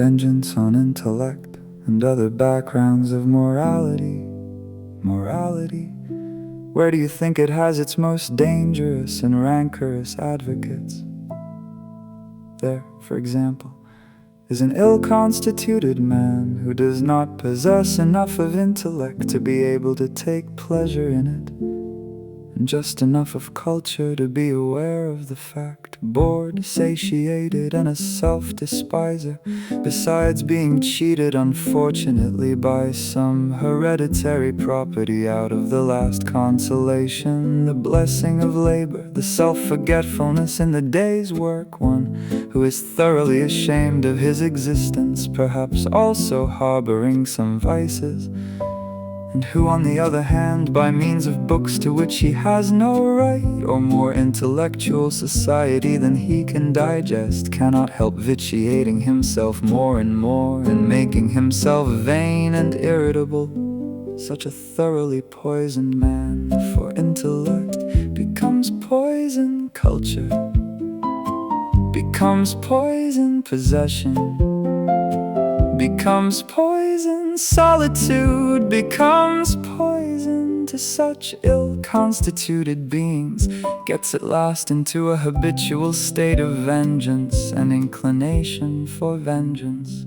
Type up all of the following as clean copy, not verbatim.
vengeance on intellect and other backgrounds of morality. Morality, where do you think it has its most dangerous and rancorous advocates? There, for example, is an ill-constituted man who does not possess enough of intellect to be able to take pleasure in it, and just enough of culture to be aware of the fact, bored, satiated, and a self-despiser, besides being cheated unfortunately by some hereditary property out of the last consolation, the blessing of labor, the self-forgetfulness in the day's work, one who is thoroughly ashamed of his existence, perhaps also harboring some vices, and who, on the other hand, by means of books to which he has no right, or more intellectual society than he can digest, cannot help vitiating himself more and more, and making himself vain and irritable. Such a thoroughly poisoned man for intellect becomes poison culture, becomes poison possession, becomes poison solitude, becomes poison to such ill-constituted beings, gets at last into a habitual state of vengeance and inclination for vengeance.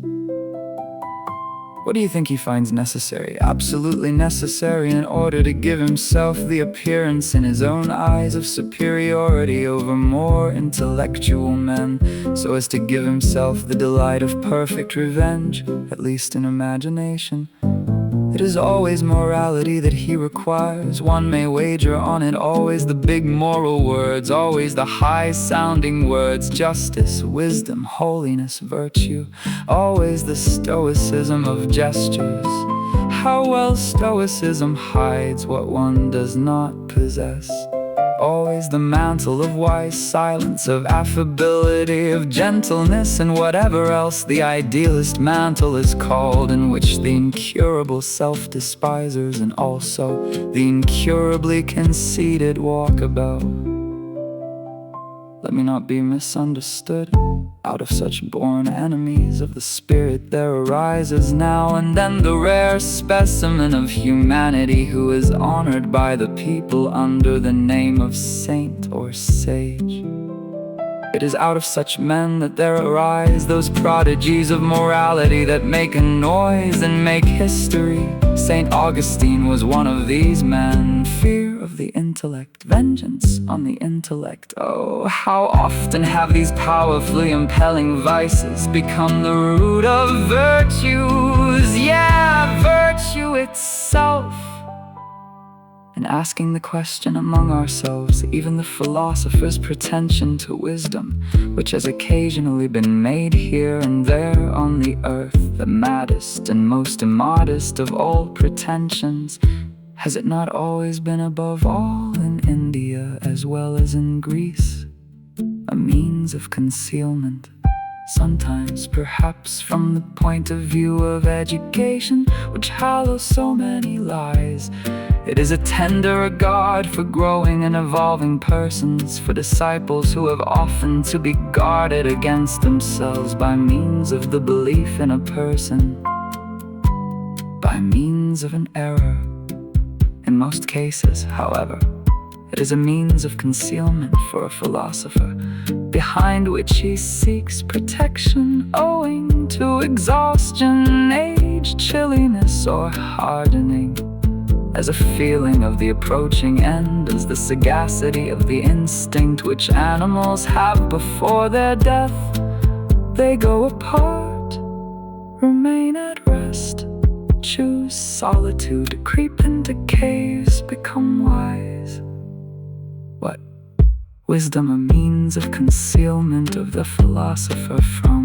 What do you think he finds necessary, absolutely necessary, in order to give himself the appearance in his own eyes of superiority over more intellectual men, so as to give himself the delight of perfect revenge, at least in imagination? It is always morality that he requires, one may wager on it, always the big moral words, always the high-sounding words, justice, wisdom, holiness, virtue, always the stoicism of gestures. How well stoicism hides what one does not possess. Always the mantle of wise silence, of affability, of gentleness, and whatever else the idealist mantle is called, in which the incurable self-despisers and also the incurably conceited walk about. Let me not be misunderstood. Out of such born enemies of the spirit there arises now and then the rare specimen of humanity who is honored by the people under the name of saint or sage. It is out of such men that there arise those prodigies of morality that make a noise and make history. St. Augustine was one of these men. Fear of the intellect, vengeance on the intellect. Oh, how often have these powerfully impelling vices become the root of virtues? Yeah, virtue itself. And asking the question among ourselves, even the philosopher's pretension to wisdom, which has occasionally been made here and there on the earth, the maddest and most immodest of all pretensions, has it not always been above all in India as well as in Greece, a means of concealment? Sometimes, perhaps, from the point of view of education, which hallows so many lies, it is a tender regard for growing and evolving persons, for disciples who have often to be guarded against themselves by means of the belief in a person, by means of an error. In most cases, however, it is a means of concealment for a philosopher, behind which he seeks protection owing to exhaustion, age, chilliness, or hardening. As a feeling of the approaching end, as the sagacity of the instinct which animals have before their death, they go apart, remain at rest, choose solitude, creep into caves, become wise. What? Wisdom a means of concealment of the philosopher from